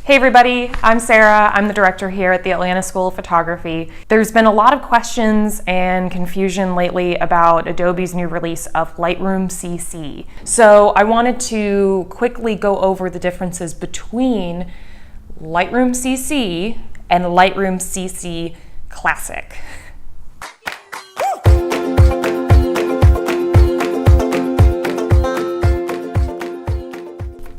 Hey everybody, I'm Sarah. I'm the director here at the Atlanta School of Photography. There's been a lot of questions and confusion lately about Adobe's new release of Lightroom CC. So I wanted to quickly go over the differences between Lightroom CC and Lightroom CC Classic.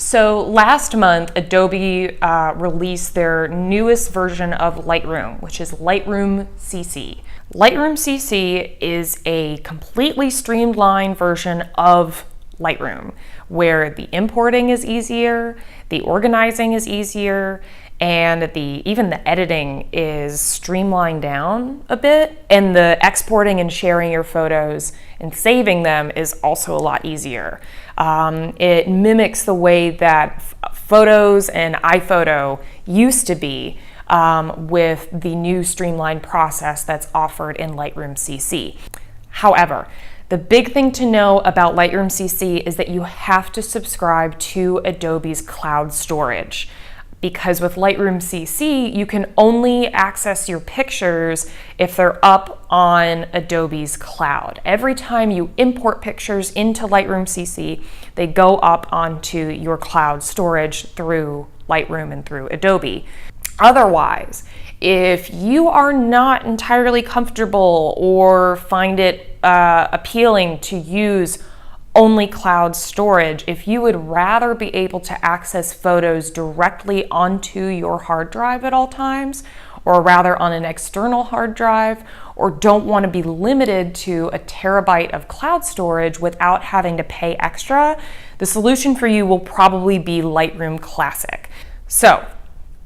So last month, Adobe released their newest version of Lightroom, which is Lightroom CC. Lightroom CC is a completely streamlined version of Lightroom, where the importing is easier, the organizing is easier, and even the editing is streamlined down a bit, and the exporting and sharing your photos and saving them is also a lot easier. It mimics the way that photos and iPhoto used to be with the new streamlined process that's offered in Lightroom CC. However, the big thing to know about Lightroom CC is that you have to subscribe to Adobe's cloud storage. Because with Lightroom CC, you can only access your pictures if they're up on Adobe's cloud. Every time you import pictures into Lightroom CC, they go up onto your cloud storage through Lightroom and through Adobe. Otherwise, if you are not entirely comfortable or find it appealing to use only cloud storage, if you would rather be able to access photos directly onto your hard drive at all times, or rather on an external hard drive, or don't want to be limited to a terabyte of cloud storage without having to pay extra, the solution for you will probably be Lightroom Classic. So,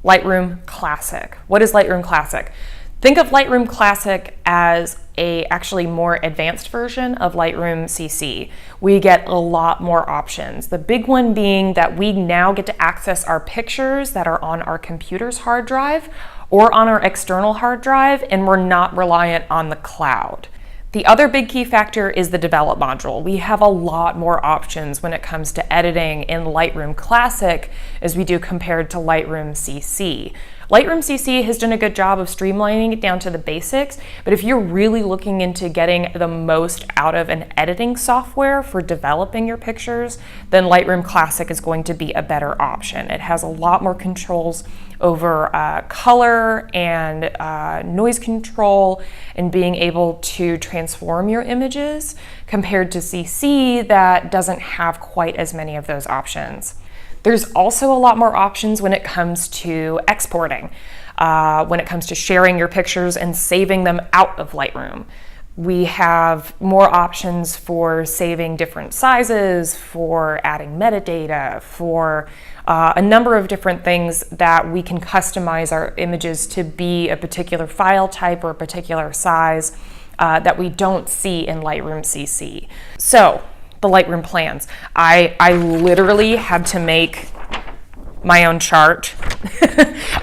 Lightroom Classic. What is Lightroom Classic? Think of Lightroom Classic as a actually more advanced version of Lightroom CC. We get a lot more options. The big one being that we now get to access our pictures that are on our computer's hard drive or on our external hard drive, and we're not reliant on the cloud. The other big key factor is the develop module. We have a lot more options when it comes to editing in Lightroom Classic as we do compared to Lightroom CC. Lightroom CC has done a good job of streamlining it down to the basics, but if you're really looking into getting the most out of an editing software for developing your pictures, then Lightroom Classic is going to be a better option. It has a lot more controls over color and noise control and being able to transform your images compared to CC that doesn't have quite as many of those options. There's also a lot more options when it comes to exporting, when it comes to sharing your pictures and saving them out of Lightroom. We have more options for saving different sizes, for adding metadata, for a number of different things that we can customize our images to be a particular file type or a particular size that we don't see in Lightroom CC. So, the Lightroom plans. I literally had to make my own chart.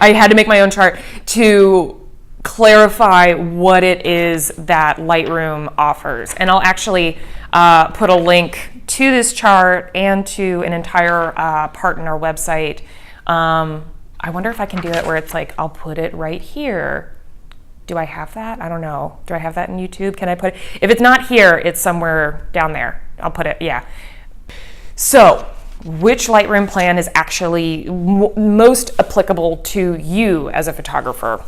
I had to make my own chart to clarify what it is that Lightroom offers. And I'll actually put a link to this chart and to an entire part in our website. I wonder if I can do it where it's like, I'll put it right here. Do I have that? I don't know. Do I have that in YouTube? Can I put it? If it's not here, it's somewhere down there. I'll put it, yeah. So, which Lightroom plan is actually most applicable to you as a photographer?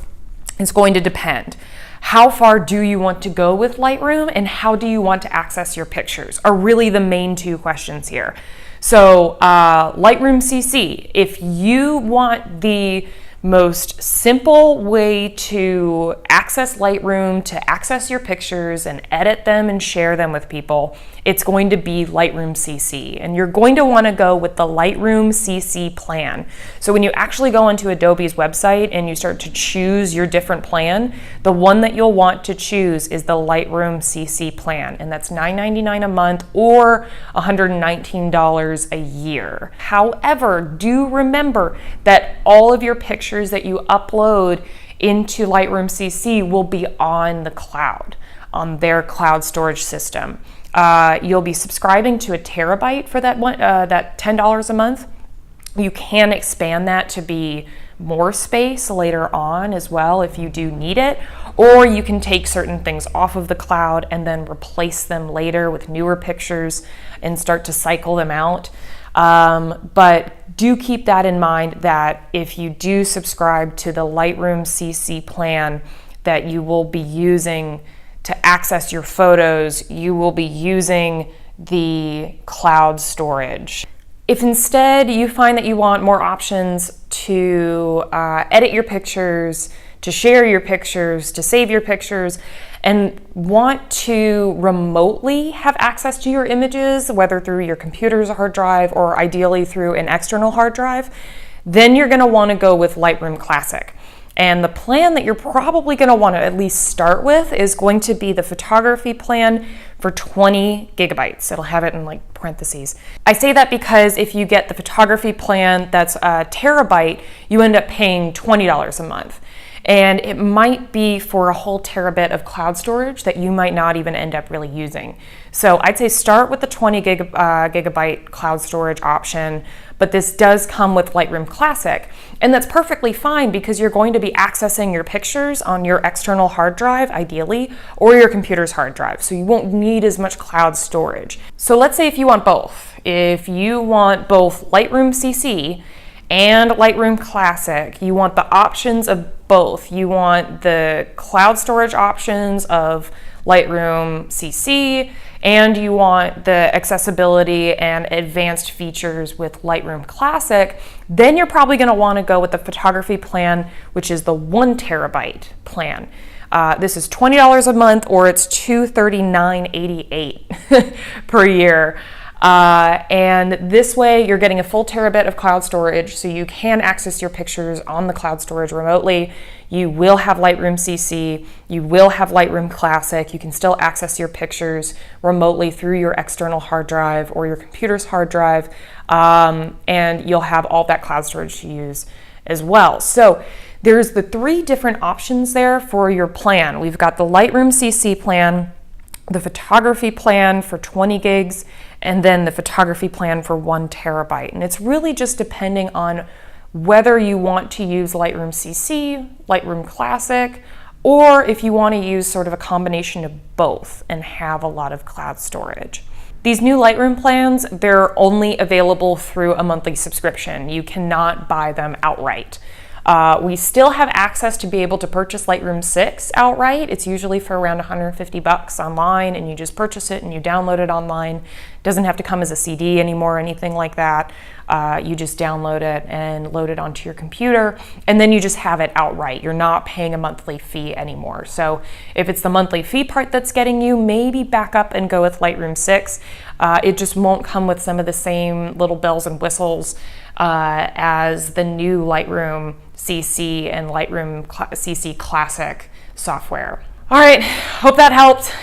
It's going to depend. How far do you want to go with Lightroom, and how do you want to access your pictures are really the main two questions here. So, Lightroom CC, if you want the most simple way to access Lightroom, to access your pictures and edit them and share them with people, it's going to be Lightroom CC. And you're going to want to go with the Lightroom CC plan. So when you actually go onto Adobe's website and you start to choose your different plan, the one that you'll want to choose is the Lightroom CC plan. And that's $9.99 a month or $119 a year. However, do remember that all of your pictures that you upload into Lightroom CC will be on the cloud, on their cloud storage system. You'll be subscribing to a terabyte for that $10 a month. You can expand that to be more space later on as well if you do need it, or you can take certain things off of the cloud and then replace them later with newer pictures and start to cycle them out. But do keep that in mind, that if you do subscribe to the Lightroom CC plan that you will be using to access your photos, you will be using the cloud storage. If instead you find that you want more options to edit your pictures, to share your pictures, to save your pictures, and want to remotely have access to your images, whether through your computer's hard drive or ideally through an external hard drive, then you're going to want to go with Lightroom Classic. And the plan that you're probably going to want to at least start with is going to be the photography plan for 20 gigabytes. It'll have it in like parentheses. I say that because if you get the photography plan that's a terabyte, you end up paying $20 a month. And it might be for a whole terabit of cloud storage that you might not even end up really using. So I'd say start with the 20 gigabyte cloud storage option, but this does come with Lightroom Classic. And that's perfectly fine because you're going to be accessing your pictures on your external hard drive, ideally, or your computer's hard drive. So you won't need as much cloud storage. So let's say if you want both. If you want both Lightroom CC and Lightroom Classic, you want the options of both. You want the cloud storage options of Lightroom CC, and you want the accessibility and advanced features with Lightroom Classic, then you're probably going to want to go with the photography plan, which is the 1 terabyte plan. This is $20 a month, or it's $239.88 per year. And this way you're getting a full terabit of cloud storage, so you can access your pictures on the cloud storage remotely. You will have Lightroom CC, you will have Lightroom Classic, you can still access your pictures remotely through your external hard drive or your computer's hard drive, and you'll have all that cloud storage to use as well. So there's the 3 different options there for your plan. We've got the Lightroom CC plan, the photography plan for 20 gigs, and then the photography plan for 1 terabyte. And it's really just depending on whether you want to use Lightroom CC, Lightroom Classic, or if you want to use sort of a combination of both and have a lot of cloud storage. These new Lightroom plans, they're only available through a monthly subscription. You cannot buy them outright. We still have access to be able to purchase Lightroom 6 outright. It's usually for around $150 online, and you just purchase it and you download it online. It doesn't have to come as a CD anymore or anything like that. You just download it and load it onto your computer, and then you just have it outright. You're not paying a monthly fee anymore. So if it's the monthly fee part that's getting you, maybe back up and go with Lightroom 6. It just won't come with some of the same little bells and whistles as the new Lightroom CC and Lightroom CC Classic software. All right, hope that helped.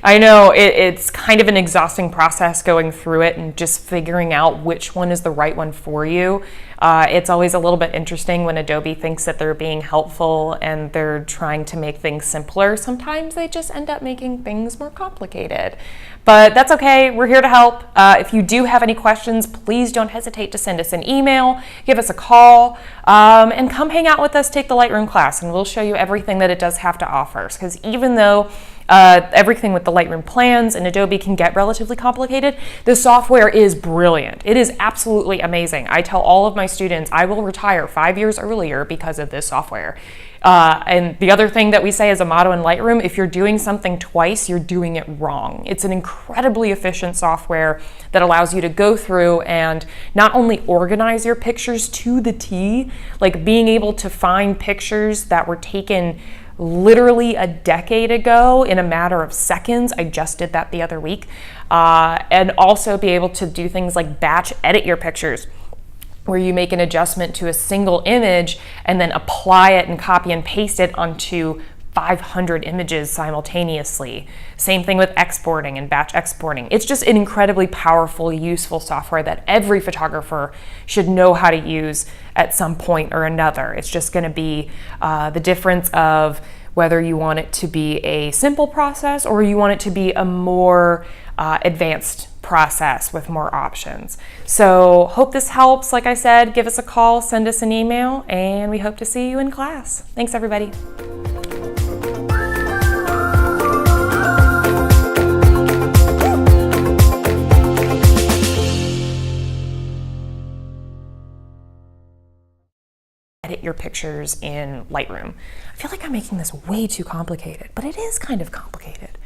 I know it's kind of an exhausting process going through it and just figuring out which one is the right one for you. It's always a little bit interesting when Adobe thinks that they're being helpful and they're trying to make things simpler. Sometimes they just end up making things more complicated. But that's okay, we're here to help. If you do have any questions, please don't hesitate to send us an email, give us a call, and come hang out with us, take the Lightroom class, and we'll show you everything that it does have to offer. Because even though everything with the Lightroom plans and Adobe can get relatively complicated, the software is brilliant. It is absolutely amazing. I tell all of my students I will retire 5 years earlier because of this software. And the other thing that we say as a motto in Lightroom, if you're doing something twice, you're doing it wrong. It's an incredibly efficient software that allows you to go through and not only organize your pictures to the T, like being able to find pictures that were taken literally a decade ago in a matter of seconds. I just did that the other week. And also be able to do things like batch edit your pictures, where you make an adjustment to a single image and then apply it and copy and paste it onto 500 images simultaneously. Same thing with exporting and batch exporting. It's just an incredibly powerful, useful software that every photographer should know how to use at some point or another. It's just going to be the difference of whether you want it to be a simple process or you want it to be a more advanced process with more options. So hope this helps. Like I said, give us a call, send us an email, and we hope to see you in class. Thanks, everybody. Edit your pictures in Lightroom. I feel like I'm making this way too complicated, but it is kind of complicated.